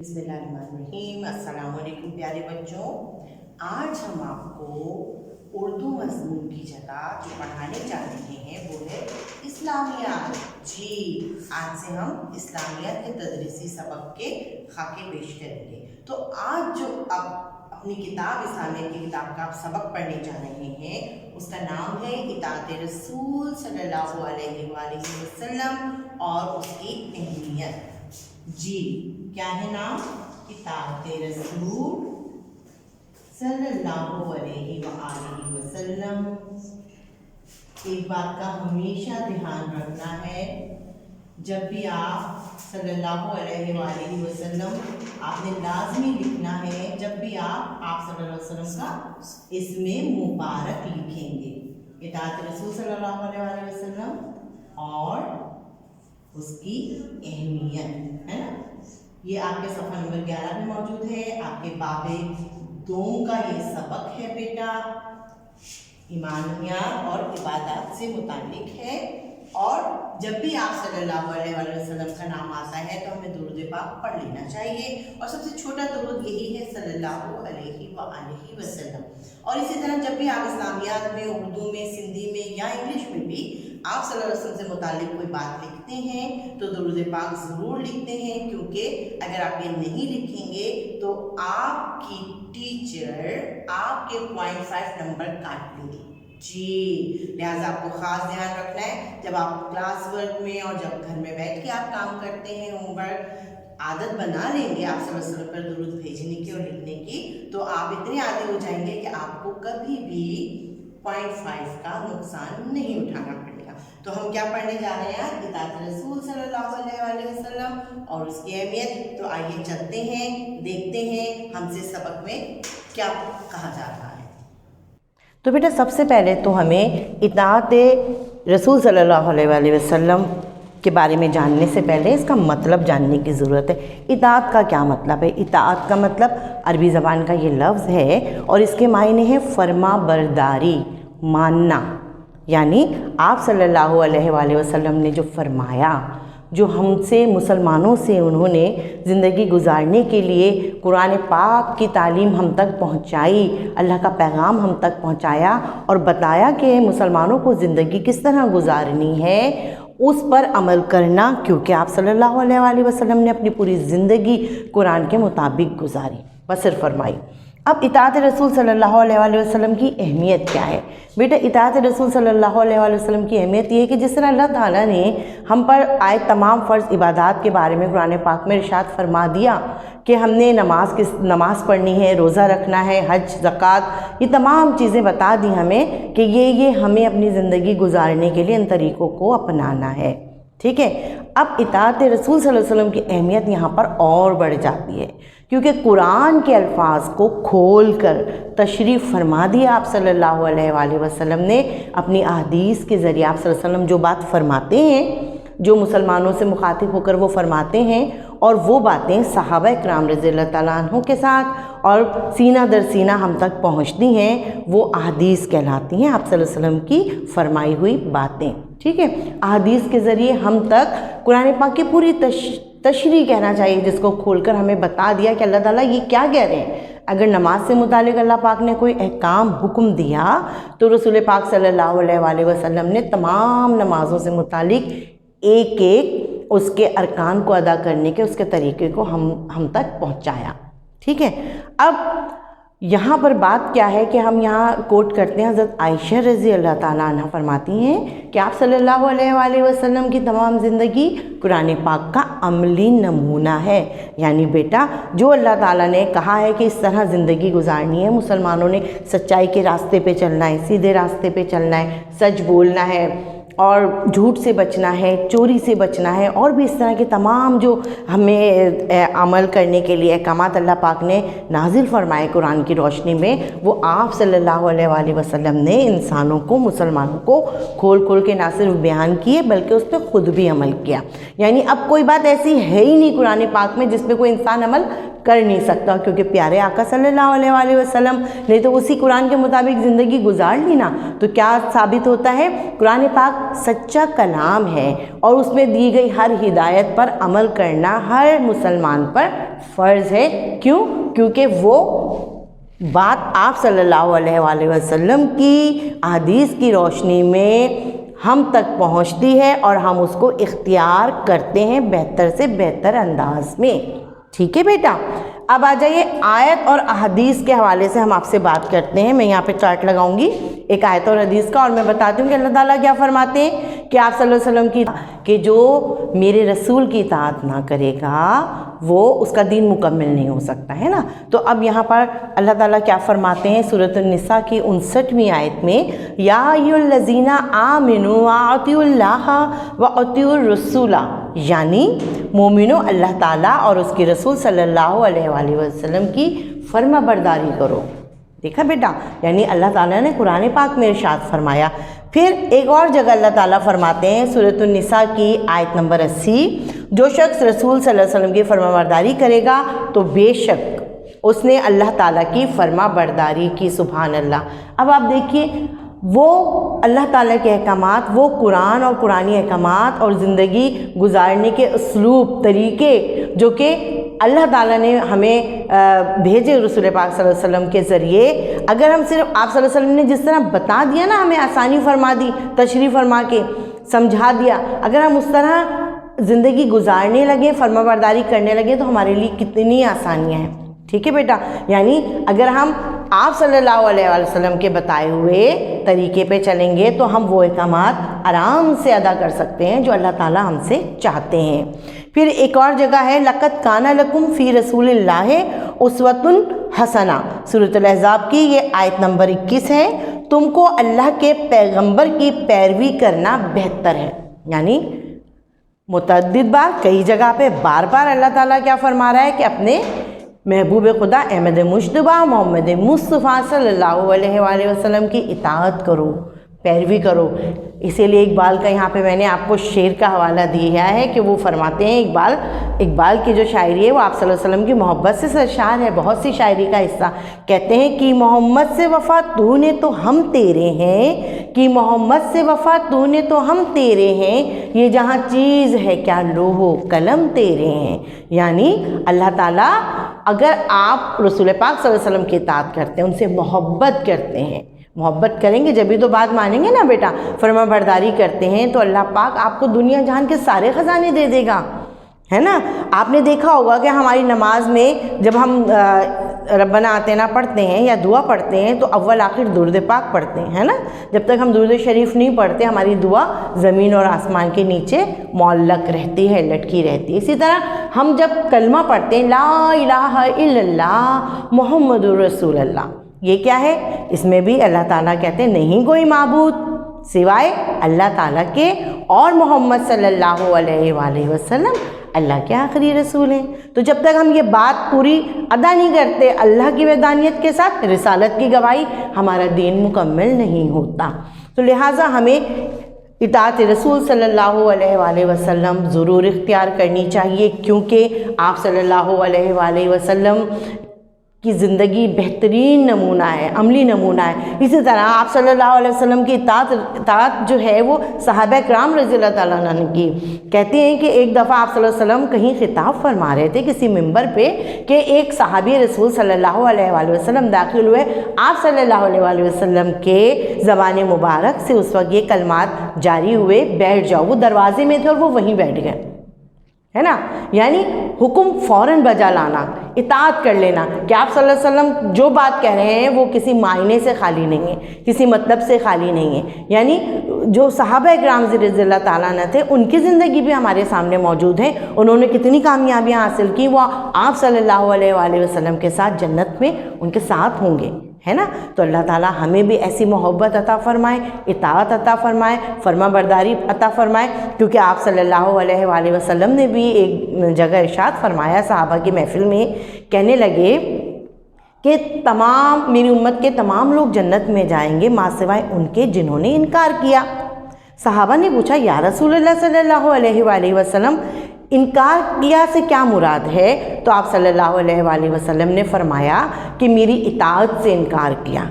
बिस्मिल्लाहिर्रहमानिर्रहीम। अस्सलाम वालेकुम प्यारे बच्चों। आज हम आपको उर्दू मज़मून की जगह जो पढ़ाने जा रहे हैं वो है इस्लामियात। जी, आज से हम इस्लामियात के तदरीसी सबक के खाके पेश करेंगे। तो आज जो अब अपनी किताब इस्लामियात की किताब का आप सबक पढ़ने जा रहे हैं उसका नाम है इताअत रसूल सल्लल्लाहु अलैहि वसल्लम और उसकी अहमियत। जी, क्या है नाम? इताअत रसूल सल्लल्लाहु अलैहि वसल्लम। एक बात का हमेशा ध्यान रखना है, जब भी आप सल्लल्लाहु अलैहि वसल्लम आपने लाजमी लिखना है। जब भी आप सल्लल्लाहु अलैहि वसल्लम का इसमें मुबारक लिखेंगे, इताअत रसूल सल्लल्लाहु अलैहि वसल्लम और उसकी अहमियत, है ना। ये आपके सफ़ा नंबर 11 में मौजूद है। आपके बाबे 2 का ये सबक है बेटा, ईमानियात और इबादत से मुताल्लिक है। और जब भी आप सल्लल्लाहु अलैहि वसल्लम का नाम आता है तो हमें दुरूद पाक पढ़ लेना चाहिए। और सबसे छोटा दुरूद यही है, सल्लल्लाहु अलैहि वसल्लम। और इसी तरह जब भी आप इस्लामियात में, उर्दू में, सिंधी में या इंग्लिश में भी आप सल्लल्लाहु अलैहि वसल्लम से मुताल्लिक कोई बात लिखते हैं तो दुरूद पाक ज़रूर लिखते हैं, क्योंकि अगर आप ये नहीं लिखेंगे तो आपकी टीचर आपके 0.5 नंबर काट देंगी। जी, लिहाजा आपको ख़ास ध्यान रखना है, जब आप क्लास वर्क में और जब घर में बैठ के आप काम करते हैं, होमवर्क आदत बना लेंगे आप सल्लल्लाहु अलैहि वसल्लम पर दुरूद भेजने की और लिखने की, तो आप इतने आदी हो जाएंगे कि आपको कभी भी 0.5 का नुकसान नहीं उठाना पड़ेगा। तो हम क्या पढ़ने जा रहे हैं? इताअत रसूल सल्लल्लाहु अलैहि वसल्लम और उसकी अहमियत। तो आइए चलते हैं, देखते हैं हमसे सबक में क्या कहा जा रहा है। तो बेटा सबसे पहले तो हमें इताअत रसूल सल्लल्लाहु अलैहि वसल्लम के बारे में जानने से पहले इसका मतलब जानने की ज़रूरत है। इताअत का क्या मतलब है? इताअत का मतलब अरबी ज़बान का ये लफ्ज़ है और इसके मायने हैं फर्मा बरदारी, मानना। यानी आप सल्लल्लाहु अलैहि वसल्लम ने जो फरमाया, जो हमसे मुसलमानों से उन्होंने ज़िंदगी गुजारने के लिए कुरान पाक की तालीम हम तक पहुँचाई, अल्लाह का पैगाम हम तक पहुँचाया और बताया कि मुसलमानों को ज़िंदगी किस तरह गुजारनी है, उस पर अमल करना, क्योंकि आप सल्लल्लाहु अलैहि वसल्लम ने अपनी पूरी ज़िंदगी कुरान के मुताबिक गुजारी, बसर फरमाई। अब इताअत रसूल सल्लल्लाहु अलैहि वसल्लम की अहमियत क्या है? बेटा इताअत रसूल सल्लल्लाहु अलैहि वसल्लम की अहमियत ये है कि जिस तरह अल्लाह ताला ने हम पर आए तमाम फ़र्ज़ इबादत के बारे में कुरान पाक में इरशाद फरमा दिया कि हमने नमाज पढ़नी है, रोज़ा रखना है, हज, ज़कात, ये तमाम चीज़ें बता दी हमें कि ये हमें अपनी ज़िंदगी गुजारने के लिए इन तरीक़ों को अपनाना है। ठीक है। अब इताअत रसूल सल्लल्लाहु अलैहि वसल्लम की अहमियत यहाँ पर और बढ़ जाती है, क्योंकि कुरान के अल्फाज को खोल कर तशरीफ़ फरमा दिया आप सल्लल्लाहु अलैहि वसल्लम ने अपनी अहदीस के ज़रिए। आप सल्लल्लाहु अलैहि वसल्लम जो बात फरमाते हैं, जो मुसलमानों से मुखातिब होकर वो फरमाते हैं, और वो बातें सहाबा इकराम रज़ियल्लाहु ताला अन्हुम के साथ और सीना दर सीना हम तक पहुँचती हैं, वो अहदीस कहलाती हैं, आप सल्लल्लाहु अलैहि वसल्लम की फ़रमाई हुई बातें। ठीक है। अहदीस के ज़रिए हम तक कुरान पाक की पूरी तशरीह कहना चाहिए, जिसको खोलकर हमें बता दिया कि अल्लाह ताला ये क्या कह रहे हैं। अगर नमाज से मुतालिक अल्लाह पाक ने कोई अहकाम हुक्म दिया तो रसूल पाक सल्लल्लाहु अलैहि वसल्लम ने तमाम नमाज़ों से मुतालिक एक एक उसके अरकान को अदा करने के उसके तरीक़े को हम तक पहुँचाया। ठीक है। अब यहाँ पर बात क्या है कि हम यहाँ कोट करते हैं, हज़रत आयशा रज़ी अल्लाह ताला अन्हा फरमाती हैं कि आप सल्लल्लाहु अलैहि वसल्लम की तमाम ज़िंदगी कुरान पाक का अमली नमूना है। यानी बेटा जो अल्लाह ताला ने कहा है कि इस तरह ज़िंदगी गुजारनी है, मुसलमानों ने सच्चाई के रास्ते पे चलना है, सीधे रास्ते पे चलना है, सच बोलना है और झूठ से बचना है, चोरी से बचना है, और भी इस तरह के तमाम जो हमें अमल करने के लिए अहकामात अल्लाह पाक ने नाजिल फरमाए कुरान की रोशनी में, वो आप सल्लल्लाहु अलैहि वसल्लम ने इंसानों को, मुसलमानों को खोल खोल के ना सिर्फ बयान किए बल्कि उस पर ख़ुद भी अमल किया। यानी अब कोई बात ऐसी है ही नहीं कुरान पाक में जिस पे कोई इंसान अमल कर नहीं सकता, क्योंकि प्यारे आका सल्लल्लाहु अलैहि वसल्लम ने तो उसी कुरान के मुताबिक ज़िंदगी गुजार ली ना। तो क्या साबित होता है? कुरान पाक سچا کلام ہے اور اس میں دی گئی ہر ہدایت پر عمل کرنا ہر مسلمان پر فرض ہے۔ کیوں؟ کیونکہ وہ بات آپ صلی اللہ علیہ وآلہ وسلم کی احادیث کی روشنی میں ہم تک پہنچتی ہے اور ہم اس کو اختیار کرتے ہیں بہتر سے بہتر انداز میں۔ ٹھیک ہے بیٹا، اب آ جائیے آیت اور احادیث کے حوالے سے ہم آپ سے بات کرتے ہیں۔ میں یہاں پہ چارٹ لگاؤں گی ایک آیت اور حدیث کا، اور میں بتاتی ہوں کہ اللہ تعالیٰ کیا فرماتے ہیں کہ آپ صلی اللہ علیہ وسلم کی کہ جو میرے رسول کی اطاعت نہ کرے گا وہ اس کا دین مکمل نہیں ہو سکتا ہے نا۔ تو اب یہاں پر اللہ تعالیٰ کیا فرماتے ہیں سورۃ النساء کی 59ویں آیت میں، یا ایھا الذین آمنوا اطیعوا اللہ واطیعوا الرسول، یعنی مومنو اللہ تعالیٰ اور اس کے رسول صلی اللہ علیہ وآلہ وسلم کی فرما برداری کرو۔ دیکھا بیٹا، یعنی اللہ تعالیٰ نے قرآن پاک میں ارشاد فرمایا۔ پھر ایک اور جگہ اللہ تعالیٰ فرماتے ہیں سورۃ النساء کی آیت نمبر 80، جو شخص رسول صلی اللہ علیہ وسلم کی فرما برداری کرے گا تو بے شک اس نے اللہ تعالیٰ کی فرما برداری کی۔ سبحان اللہ۔ اب آپ دیکھیے وہ اللہ تعالیٰ کے احکامات، وہ قرآن اور قرآنی احکامات اور زندگی گزارنے کے اسلوب، طریقے جو کہ اللہ تعالیٰ نے ہمیں بھیجے رسول پاک صلی اللہ علیہ وسلم کے ذریعے، اگر ہم صرف آپ صلی اللہ علیہ وسلم نے جس طرح بتا دیا نا، ہمیں آسانی فرما دی، تشریح فرما کے سمجھا دیا، اگر ہم اس طرح زندگی گزارنے لگے، فرما برداری کرنے لگے تو ہمارے لیے کتنی آسانیاں ہیں۔ ٹھیک ہے بیٹا، یعنی اگر ہم آپ صلی اللہ علیہ وآلہ وسلم کے بتائے ہوئے طریقے پہ چلیں گے تو ہم وہ احکامات آرام سے ادا کر سکتے ہیں جو اللہ تعالیٰ ہم سے چاہتے ہیں۔ پھر ایک اور جگہ ہے لَقَدْ كَانَ لَكُمْ فِي رَسُولِ اللَّهِ أُسْوَةٌ حَسَنَةٌ، سورۃ الاحزاب کی یہ آیت نمبر 21 ہے، تم کو اللہ کے پیغمبر کی پیروی کرنا بہتر ہے۔ یعنی متعدد بار کئی جگہ پہ بار بار اللہ تعالیٰ کیا فرما رہا ہے کہ اپنے محبوب خدا احمد مجتبیٰ محمد مصطفیٰ صلی اللہ علیہ وآلہ وسلم کی اطاعت کرو، پیروی کرو۔ اسی لیے اقبال کا یہاں پہ میں نے آپ کو شعر کا حوالہ دیا ہے کہ وہ فرماتے ہیں، اقبال کی جو شاعری ہے وہ آپ صلی اللہ علیہ وسلم کی محبت سے سرشار ہے، بہت سی شاعری کا حصہ۔ کہتے ہیں کہ محمد سے وفا تو نے تو ہم تیرے ہیں، کہ محمد سے وفا تو نے تو ہم تیرے ہیں، یہ جہاں چیز ہے کیا لوح و قلم تیرے ہیں۔ یعنی اللہ تعالیٰ اگر آپ رسول پاک صلی اللہ علیہ وسلم کی اطاعت کرتے ہیں، ان سے محبت کرتے ہیں، محبت کریں گے جبھی تو بات مانیں گے نا بیٹا، فرما برداری کرتے ہیں تو اللہ پاک آپ کو دنیا جہان کے سارے خزانے دے دے گا، ہے نا۔ آپ نے دیکھا ہوگا کہ ہماری نماز میں جب ہم ربنا آتینا پڑھتے ہیں یا دعا پڑھتے ہیں تو اول آخر درود پاک پڑھتے ہیں، ہے نا۔ جب تک ہم درود شریف نہیں پڑھتے ہماری دعا زمین اور آسمان کے نیچے معلق رہتی ہے، لٹکی رہتی ہے۔ اسی طرح ہم جب کلمہ پڑھتے ہیں لا الہ الا اللہ محمد رسول اللہ، یہ کیا ہے؟ اس میں بھی اللہ تعالیٰ کہتے ہیں نہیں کوئی معبود سوائے اللہ تعالیٰ کے، اور محمد صلی اللہ علیہ وآلہ وسلم اللہ کے آخری رسول ہیں۔ تو جب تک ہم یہ بات پوری ادا نہیں کرتے اللہ کی وحدانیت کے ساتھ، رسالت کی گواہی، ہمارا دین مکمل نہیں ہوتا۔ تو لہٰذا ہمیں اطاعت رسول صلی اللہ علیہ وآلہ وسلم ضرور اختیار کرنی چاہیے، کیونکہ آپ صلی اللہ علیہ وآلہ وسلم کی زندگی بہترین نمونہ ہے، عملی نمونہ ہے۔ اسی طرح آپ صلی اللہ علیہ وسلم کی اطاعت جو ہے وہ صحابہ کرام رضی اللہ تعالیٰ عنہ کی۔ کہتے ہیں کہ ایک دفعہ آپ صلی اللہ علیہ وسلم کہیں خطاب فرما رہے تھے کسی منبر پہ کہ ایک صحابی رسول صلی اللہ علیہ وآلہ وسلم داخل ہوئے، آپ صلی اللہ علیہ وآلہ وسلم کے زبان مبارک سے اس وقت یہ کلمات جاری ہوئے، بیٹھ جاؤ۔ وہ دروازے میں تھے اور وہ وہیں بیٹھ گئے، ہے نا۔ یعنی حکم فوراً بجا لانا، اطاعت کر لینا کہ آپ صلی اللہ علیہ وسلم جو بات کہہ رہے ہیں وہ کسی معنی سے خالی نہیں ہے، کسی مطلب سے خالی نہیں ہے۔ یعنی جو صحابہ کرام رضی اللہ تعالیٰ عنہ تھے ان کی زندگی بھی ہمارے سامنے موجود ہے، انہوں نے کتنی کامیابیاں حاصل کی، وہ آپ صلی اللہ علیہ وآلہ وسلم کے ساتھ جنت میں ان کے ساتھ ہوں گے، ہے نا۔ تو اللہ تعالیٰ ہمیں بھی ایسی محبت عطا فرمائے، اطاعت عطا فرمائے، فرما برداری عطا فرمائے، کیونکہ آپ صلی اللہ علیہ وآلہ وسلم نے بھی ایک جگہ ارشاد فرمایا صحابہ کی محفل میں، کہنے لگے کہ میری امت کے تمام لوگ جنت میں جائیں گے ماں سوائے ان کے جنہوں نے انکار کیا۔ صحابہ نے پوچھا یا رسول اللہ صلی اللہ علیہ وآلہ وسلم انکار کیا سے کیا مراد ہے؟ تو آپ صلی اللہ علیہ وآلہ وسلم نے فرمایا کہ میری اطاعت سے انکار کیا،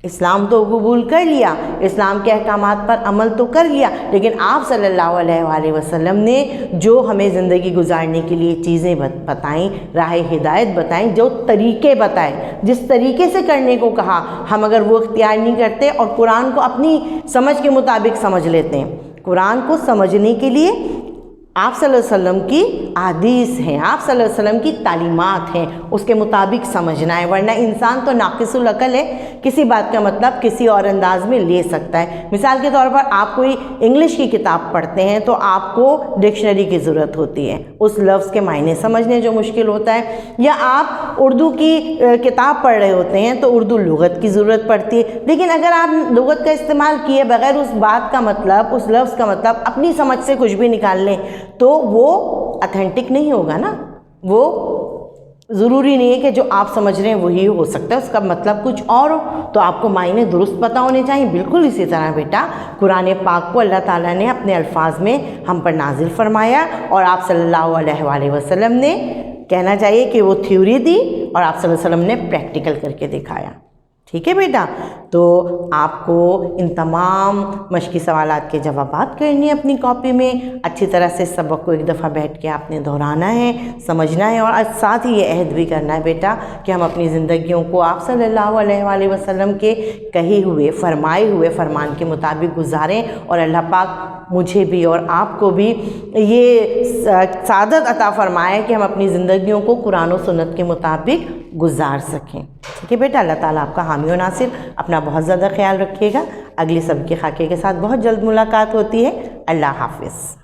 इस्लाम तो कबूल कर लिया, इस्लाम के अहकामात पर अमल तो कर लिया, लेकिन आप सल्लल्लाहु अलैहि वसल्लम ने जो हमें ज़िंदगी गुजारने के लिए चीज़ें बताईं, राह हिदायत बताईं, जो तरीक़े बताए, जिस तरीके से करने को कहा, हम अगर वो इख्तियार नहीं करते और कुरान को अपनी समझ के मुताबिक समझ लेते हैं। कुरान को समझने के लिए आप सल्लल्लाहु अलैहि वसल्लम की अहादीस हैं, आप सल्लल्लाहु अलैहि वसल्लम की तालीमात हैं, उसके मुताबिक समझना है, वरना इंसान तो नाक़िसुल अक़ल है, किसी बात का मतलब किसी और अंदाज में ले सकता है। मिसाल के तौर पर आप कोई इंग्लिश की किताब पढ़ते हैं तो आपको डिक्शनरी की ज़रूरत होती है उस लफ्ज़ के मायने समझने जो मुश्किल होता है, या आप उर्दू की किताब पढ़ रहे होते हैं तो उर्दू लुग़त की ज़रूरत पड़ती है। लेकिन अगर आप लुग़त का इस्तेमाल किए बगैर उस बात का मतलब, उस लफ्ज़ का मतलब अपनी समझ से कुछ भी निकाल लें तो वो ऑथेंटिक नहीं होगा ना। वो ज़रूरी नहीं है कि जो आप समझ रहे हैं वही हो सकता है, उसका मतलब कुछ और हो, तो आपको मायने दुरुस्त पता होने चाहिए। बिल्कुल इसी तरह बेटा कुरान पाक को अल्लाह ताला ने अपने अल्फाज में हम पर नाजिल फरमाया और आप सल्लल्लाहु अलैहि वसल्लम ने कहना चाहिए कि वो थ्योरी दी और आप सल्लल्लाहु अलैहि वसल्लम ने प्रैक्टिकल करके दिखाया। ठीक है बेटा, तो आपको इन तमाम मश्की सवालात के जवाबात करने हैं अपनी कॉपी में। अच्छी तरह से सबक को एक दफ़ा बैठ के आपने दोहराना है, समझना है और साथ ही ये अहद भी करना है बेटा कि हम अपनी ज़िंदगियों को आप सल्लल्लाहु अलैहि वसल्लम के कहे हुए, फरमाए हुए फरमान के मुताबिक गुजारें और अल्लाह पाक मुझे भी और आपको भी ये सादत अता फरमाए कि हम अपनी ज़िंदगियों को कुरान और सुन्नत के मुताबिक गुजार सकें। ठीक है बेटा, अल्लाह ताला आपका हामी और नासिर। अपना बहुत ज़्यादा ख्याल रखिएगा। अगली सबके खाके के साथ बहुत जल्द मुलाकात होती है। अल्लाह हाफ़िज़।